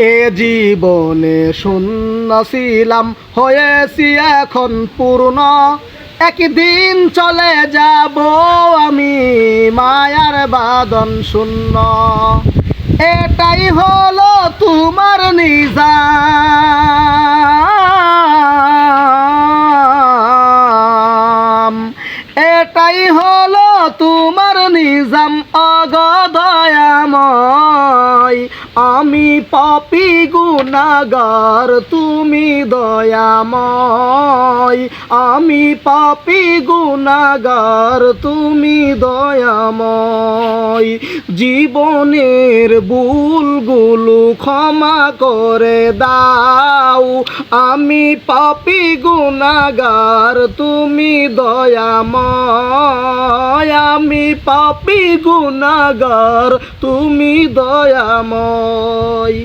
এ জীবনে শূন্য ছিলাম, হয়েছি এখন পূর্ণ। একদিন চলে যাব আমি মায়ার বাঁধন শূন্য। এটাই হলো তোমার নিজাম, এটাই হলো তোমার নিজাম অগদয়াময়। আমি পাপী গুনাহগার, তুমি দয়াময়। আমি পাপী গুনাহগার, তুমি দয়াময়। জীবনের ভুলগুলো ক্ষমা করে দাও। আমি পাপী গুনাহগার, তুমি দয়াময়। আমি পাপী গুনাহগার, তুমি দয়াময়।